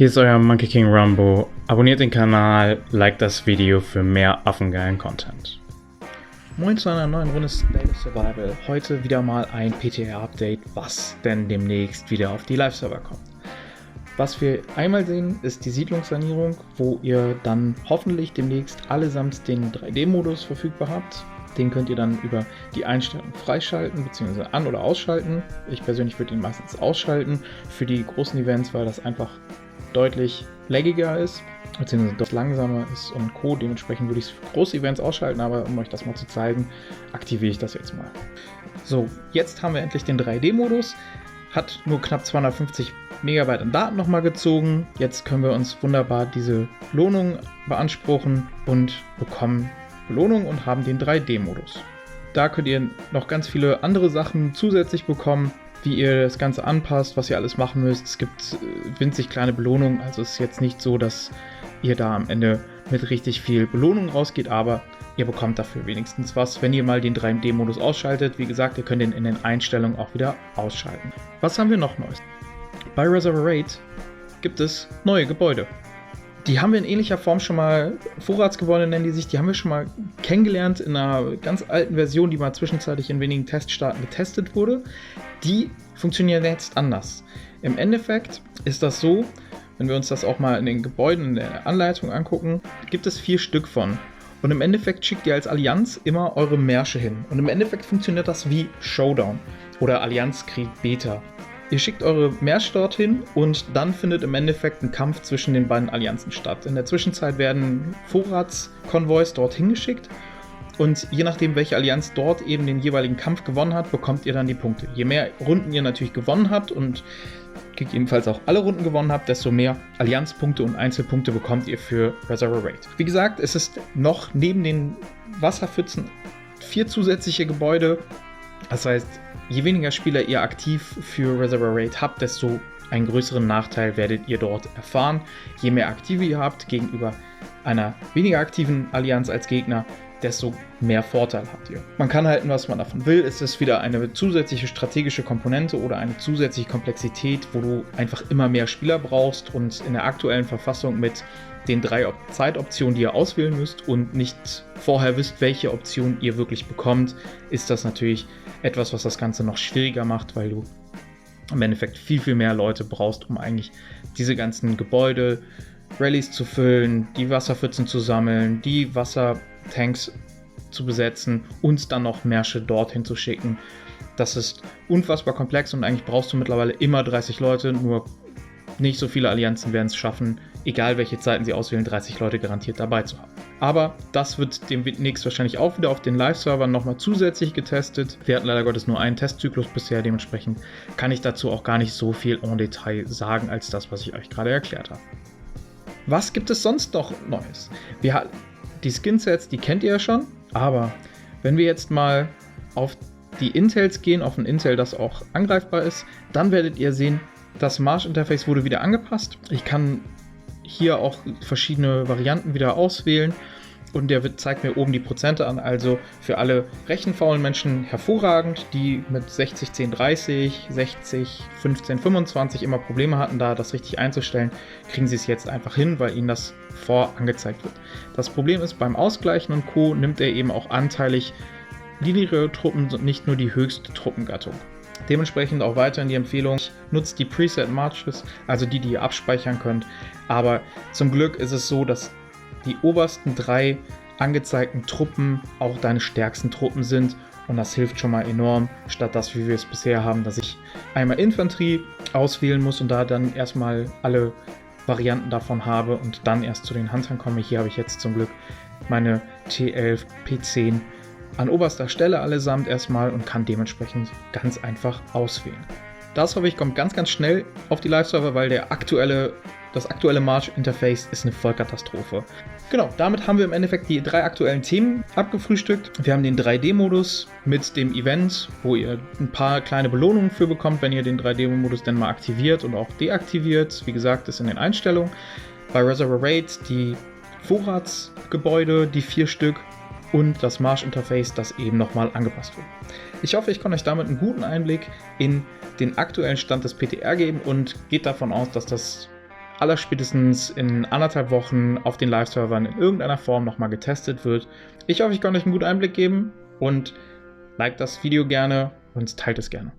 Hier ist euer Monkey King Rambo. Abonniert den Kanal, liked das Video für mehr affengeilen Content. Moin zu einer neuen Runde Slay the Survival. Heute wieder mal ein PTR-Update, was denn demnächst wieder auf die Live-Server kommt. Was wir einmal sehen, ist die Siedlungssanierung, wo ihr dann hoffentlich demnächst allesamt den 3D-Modus verfügbar habt. Den könnt ihr dann über die Einstellung freischalten bzw. an- oder ausschalten. Ich persönlich würde ihn meistens ausschalten für die großen Events, weil das einfach deutlich laggiger ist, beziehungsweise deutlich langsamer ist und Co. Dementsprechend würde ich es für große Events ausschalten, aber um euch das mal zu zeigen, aktiviere ich das jetzt mal. So, jetzt haben wir endlich den 3D-Modus. Hat nur knapp 250 Megabyte an Daten nochmal gezogen. Jetzt können wir uns wunderbar diese Belohnung beanspruchen und bekommen Belohnung und haben den 3D-Modus. Da könnt ihr noch ganz viele andere Sachen zusätzlich bekommen, wie ihr das Ganze anpasst, was ihr alles machen müsst. Es gibt winzig kleine Belohnungen, also es ist jetzt nicht so, dass ihr da am Ende mit richtig viel Belohnung rausgeht, aber ihr bekommt dafür wenigstens was, wenn ihr mal den 3D-Modus ausschaltet. Wie gesagt, ihr könnt ihn in den Einstellungen auch wieder ausschalten. Was haben wir noch Neues? Bei Reservoir Raid gibt es neue Gebäude. Die haben wir in ähnlicher Form schon mal, Vorratsgebäude nennen die sich, die haben wir schon mal kennengelernt in einer ganz alten Version, die mal zwischenzeitlich in wenigen Teststaaten getestet wurde. Die funktionieren jetzt anders. Im Endeffekt ist das so, wenn wir uns das auch mal in den Gebäuden, in der Anleitung angucken, gibt es 4 Stück von. Und im Endeffekt schickt ihr als Allianz immer eure Märsche hin. Und im Endeffekt funktioniert das wie Showdown oder Allianzkrieg Beta. Ihr schickt eure Märsche dorthin und dann findet im Endeffekt ein Kampf zwischen den beiden Allianzen statt. In der Zwischenzeit werden Vorratskonvois dorthin geschickt und je nachdem, welche Allianz dort eben den jeweiligen Kampf gewonnen hat, bekommt ihr dann die Punkte. Je mehr Runden ihr natürlich gewonnen habt und gegebenenfalls auch alle Runden gewonnen habt, desto mehr Allianzpunkte und Einzelpunkte bekommt ihr für Reservoir Raid. Wie gesagt, es ist noch neben den Wasserpfützen 4 zusätzliche Gebäude. Das heißt, je weniger Spieler ihr aktiv für Reservoir Raid habt, desto einen größeren Nachteil werdet ihr dort erfahren. Je mehr Aktive ihr habt gegenüber einer weniger aktiven Allianz als Gegner, desto mehr Vorteil habt ihr. Man kann halten, was man davon will. Es ist wieder eine zusätzliche strategische Komponente oder eine zusätzliche Komplexität, wo du einfach immer mehr Spieler brauchst und in der aktuellen Verfassung mit den 3 Zeitoptionen, die ihr auswählen müsst und nicht vorher wisst, welche Option ihr wirklich bekommt, ist das natürlich etwas, was das Ganze noch schwieriger macht, weil du im Endeffekt viel, viel mehr Leute brauchst, um eigentlich diese ganzen Gebäude, Rallyes zu füllen, die Wasserpfützen zu sammeln, die Wassertanks zu besetzen und dann noch Märsche dorthin zu schicken. Das ist unfassbar komplex und eigentlich brauchst du mittlerweile immer 30 Leute, nur nicht so viele Allianzen werden es schaffen, egal welche Zeiten sie auswählen, 30 Leute garantiert dabei zu haben. Aber das wird demnächst wahrscheinlich auch wieder auf den Live-Servern nochmal zusätzlich getestet. Wir hatten leider Gottes nur einen Testzyklus bisher, dementsprechend kann ich dazu auch gar nicht so viel en Detail sagen, als das, was ich euch gerade erklärt habe. Was gibt es sonst noch Neues? Die Skinsets, die kennt ihr ja schon, aber wenn wir jetzt mal auf die Intels gehen, auf ein Intel, das auch angreifbar ist, dann werdet ihr sehen, das Marsch-Interface wurde wieder angepasst. Ich kann hier auch verschiedene Varianten wieder auswählen und der zeigt mir oben die Prozente an, also für alle rechenfaulen Menschen hervorragend, die mit 60, 10, 30, 60, 15, 25 immer Probleme hatten, da das richtig einzustellen, kriegen sie es jetzt einfach hin, weil ihnen das vorangezeigt wird. Das Problem ist, beim Ausgleichen und Co. nimmt er eben auch anteilig niedrigere Truppen und nicht nur die höchste Truppengattung. Dementsprechend auch weiterhin die Empfehlung, nutzt die Preset Marches, also die ihr abspeichern könnt. Aber zum Glück ist es so, dass die obersten 3 angezeigten Truppen auch deine stärksten Truppen sind. Und das hilft schon mal enorm, statt das, wie wir es bisher haben, dass ich einmal Infanterie auswählen muss und da dann erstmal alle Varianten davon habe und dann erst zu den Huntern komme. Hier habe ich jetzt zum Glück meine T11, P10 an oberster Stelle allesamt erstmal und kann dementsprechend ganz einfach auswählen. Das hoffe ich kommt ganz, ganz schnell auf die Live-Server, weil das aktuelle March-Interface ist eine Vollkatastrophe. Genau, damit haben wir im Endeffekt die 3 aktuellen Themen abgefrühstückt. Wir haben den 3D-Modus mit dem Event, wo ihr ein paar kleine Belohnungen für bekommt, wenn ihr den 3D-Modus dann mal aktiviert und auch deaktiviert. Wie gesagt, ist in den Einstellungen. Bei Reservoir Raid die Vorratsgebäude, die 4 Stück. Und das Marsch-Interface, das eben nochmal angepasst wird. Ich hoffe, ich konnte euch damit einen guten Einblick in den aktuellen Stand des PTR geben und geht davon aus, dass das allerspätestens in 1,5 Wochen auf den Live-Servern in irgendeiner Form nochmal getestet wird. Ich hoffe, ich konnte euch einen guten Einblick geben und liked das Video gerne und teilt es gerne.